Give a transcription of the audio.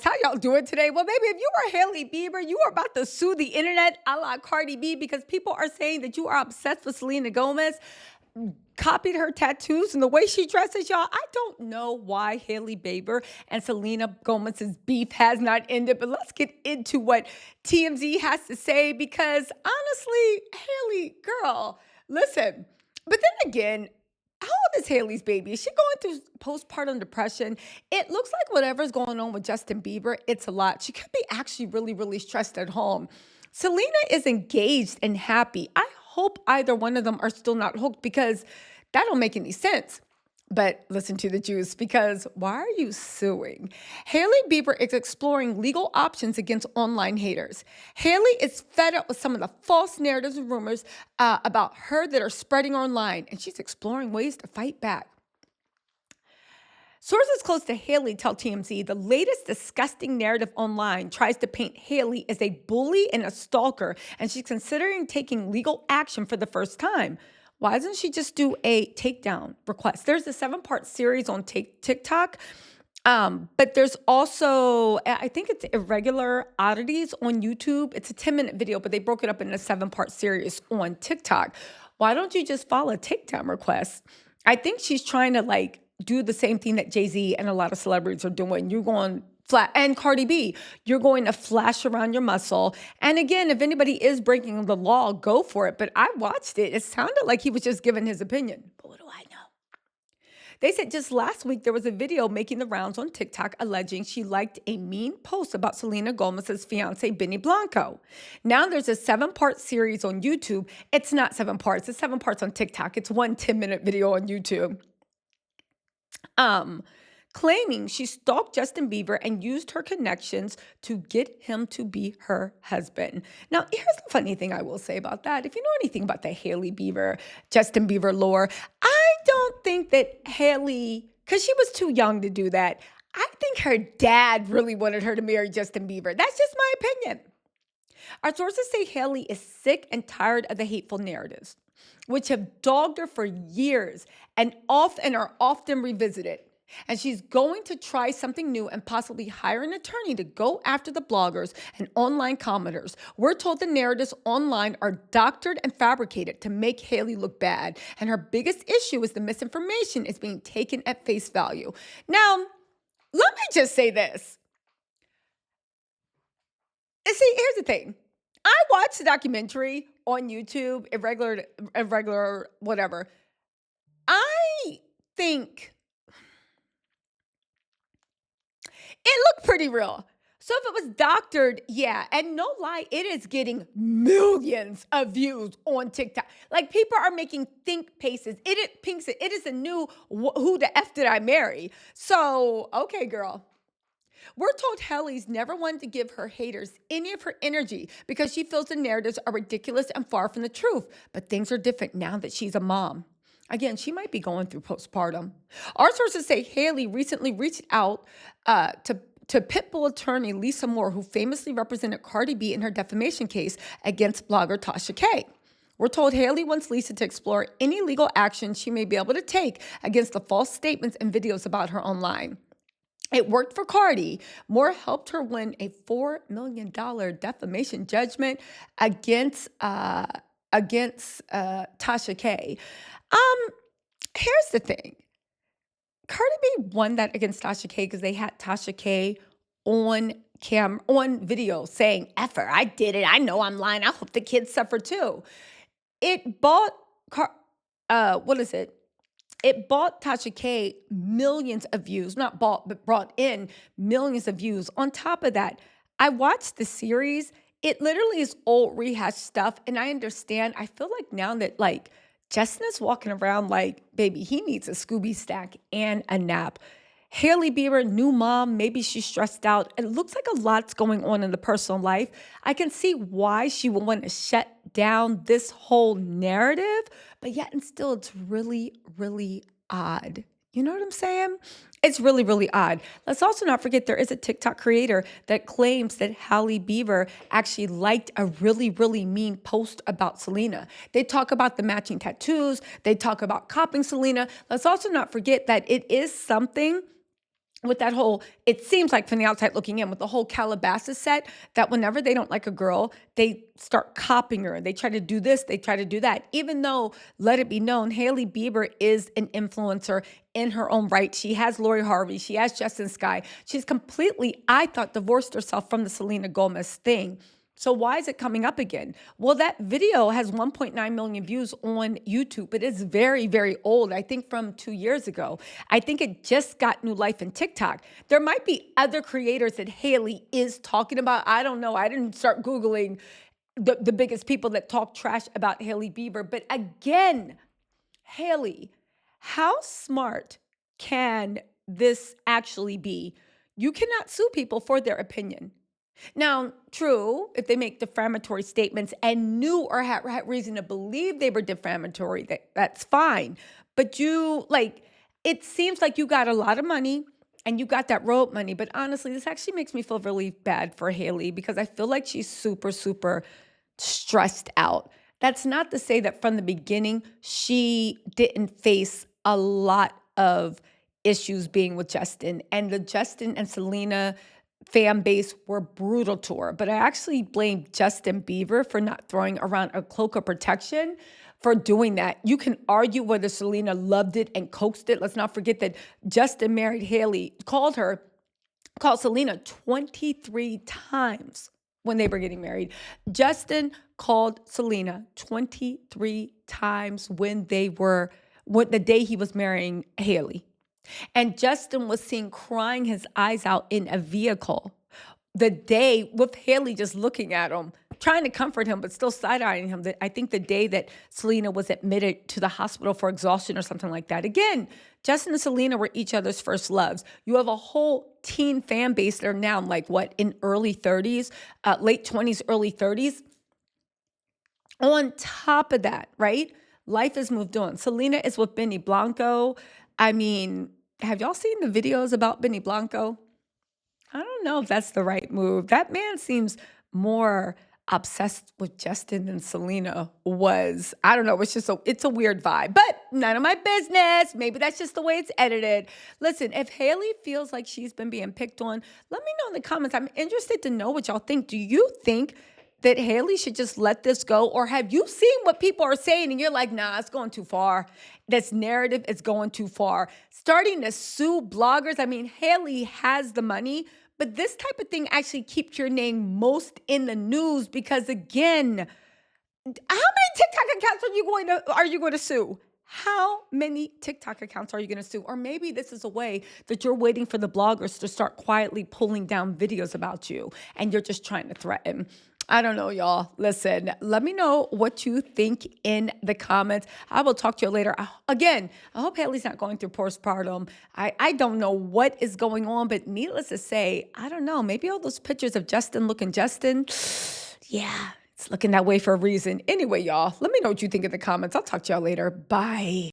How y'all doing today? Well, baby, if you are Hailey Bieber, you are about to sue the internet a la Cardi B because people are saying that you are obsessed with Selena Gomez, copied her tattoos and the way she dresses, y'all. I don't know why Hailey Bieber and Selena Gomez's beef has not ended, but let's get into what TMZ has to say because honestly, Hailey, girl, listen. But then again, how old is Hailey's baby? Is she going through postpartum depression? It looks like whatever's going on with Justin Bieber, it's a lot. She could be actually really, really stressed at home. Selena is engaged and happy. I hope either one of them are still not hooked because that don't make any sense. But listen to the juice because why are you suing? Hailey Bieber is exploring legal options against online haters. Hailey is fed up with some of the false narratives and rumors about her that are spreading online, and she's exploring ways to fight back. Sources close to Hailey tell TMZ the latest disgusting narrative online tries to paint Hailey as a bully and a stalker, and she's considering taking legal action for the first time. Why doesn't she just do a takedown request? There's a 7-part series on TikTok, but there's also, I think it's Irregular Oddities on YouTube. It's a 10-minute video, but they broke it up in a 7-part series on TikTok. Why don't you just file a takedown request? I think she's trying to do the same thing that Jay-Z and a lot of celebrities are doing. You're going flat, and Cardi B, you're going to flash around your muscle. And again, if anybody is breaking the law, go for it. But I watched it. It sounded like he was just giving his opinion. But what do I know? They said just last week there was a video making the rounds on TikTok alleging she liked a mean post about Selena Gomez's fiance, Benny Blanco. Now there's a 7-part series on YouTube. It's not 7 parts. It's 7 parts on TikTok. It's one 10-minute video on YouTube. Claiming she stalked Justin Bieber and used her connections to get him to be her husband. Now, here's the funny thing I will say about that. If you know anything about the Hailey Bieber, Justin Bieber lore, I don't think that Hailey, because she was too young to do that, I think her dad really wanted her to marry Justin Bieber. That's just my opinion. Our sources say Hailey is sick and tired of the hateful narratives, which have dogged her for years and are often revisited. And she's going to try something new and possibly hire an attorney to go after the bloggers and online commenters. We're told the narratives online are doctored and fabricated to make Hailey look bad. And her biggest issue is the misinformation is being taken at face value. Now, let me just say this. And see, here's the thing. I watched the documentary on YouTube, irregular, whatever. I think it looked pretty real. So if it was doctored, yeah, and no lie, it is getting millions of views on TikTok. Like people are making think faces. It is a new who the F did I marry? So, okay, girl. We're told Hailey's never wanted to give her haters any of her energy because she feels the narratives are ridiculous and far from the truth. But things are different now that she's a mom. Again, she might be going through postpartum. Our sources say Hailey recently reached out to Pitbull attorney Lisa Moore, who famously represented Cardi B in her defamation case against blogger Tasha K. We're told Hailey wants Lisa to explore any legal action she may be able to take against the false statements and videos about her online. It worked for Cardi. Moore helped her win a $4 million defamation judgment against Tasha K. Here's the thing. Cardi B won that against Tasha K because they had Tasha K on video saying, "F her, I did it. I know I'm lying. I hope the kids suffer too." It bought It bought Tasha K millions of views, not bought, but brought in millions of views. On top of that, I watched the series. It literally is old rehashed stuff. And I understand. I feel like now that Justin is walking around like, baby, he needs a Scooby snack and a nap. Hailey Bieber, new mom, maybe she's stressed out. It looks like a lot's going on in the personal life. I can see why she would want to shut down this whole narrative, but yet and still it's really, really odd. You know what I'm saying? It's really, really odd. Let's also not forget there is a TikTok creator that claims that Hailey Bieber actually liked a really, really mean post about Selena. They talk about the matching tattoos. They talk about copying Selena. Let's also not forget that it is something with that whole, it seems like from the outside looking in, with the whole Calabasas set, that whenever they don't like a girl, they start copying her. They try to do this, they try to do that. Even though, let it be known, Hailey Bieber is an influencer in her own right. She has Lori Harvey, she has Justin Sky. She's completely, I thought, divorced herself from the Selena Gomez thing. So why is it coming up again? Well, that video has 1.9 million views on YouTube, but it's very, very old. I think from 2 years ago. I think it just got new life in TikTok. There might be other creators that Hailey is talking about. I don't know. I didn't start Googling the biggest people that talk trash about Hailey Bieber. But again, Hailey, how smart can this actually be? You cannot sue people for their opinion. Now, true, if they make defamatory statements and knew or had reason to believe they were defamatory, that's fine. But it seems like you got a lot of money and you got that road money. But honestly, this actually makes me feel really bad for Hailey because I feel like she's super, super stressed out. That's not to say that from the beginning she didn't face a lot of issues being with Justin, and the Justin and Selena fan base were brutal to her. But I actually blame Justin Bieber for not throwing around a cloak of protection for doing that. You can argue whether Selena loved it and coaxed it. Let's not forget that Justin married Hailey, called Selena 23 times when they were getting married. Justin called Selena 23 times when the day he was marrying Hailey. And Justin was seen crying his eyes out in a vehicle the day with Hailey just looking at him, trying to comfort him, but still side-eyeing him. I think the day that Selena was admitted to the hospital for exhaustion or something like that. Again, Justin and Selena were each other's first loves. You have a whole teen fan base that are now in early 30s, late 20s, early 30s. On top of that, right? Life has moved on. Selena is with Benny Blanco. I mean, have y'all seen the videos about Benny Blanco? I don't know if that's the right move. That man seems more obsessed with Justin than Selena was. I don't know. It's a weird vibe, but none of my business. Maybe that's just the way it's edited. Listen, if Hailey feels like she's been being picked on, let me know in the comments. I'm interested to know what y'all think. Do you think that Hailey should just let this go? Or have you seen what people are saying and you're like, nah, it's going too far. This narrative is going too far. Starting to sue bloggers. I mean, Hailey has the money, but this type of thing actually keeps your name most in the news because, again, how many TikTok accounts are you going to sue? How many TikTok accounts are you going to sue? Or maybe this is a way that you're waiting for the bloggers to start quietly pulling down videos about you and you're just trying to threaten. I don't know, y'all. Listen, let me know what you think in the comments. I will talk to you later. Again, I hope Hailey's not going through postpartum. I don't know what is going on, but needless to say, I don't know. Maybe all those pictures of Justin looking Justin, yeah, it's looking that way for a reason. Anyway, y'all, let me know what you think in the comments. I'll talk to y'all later. Bye.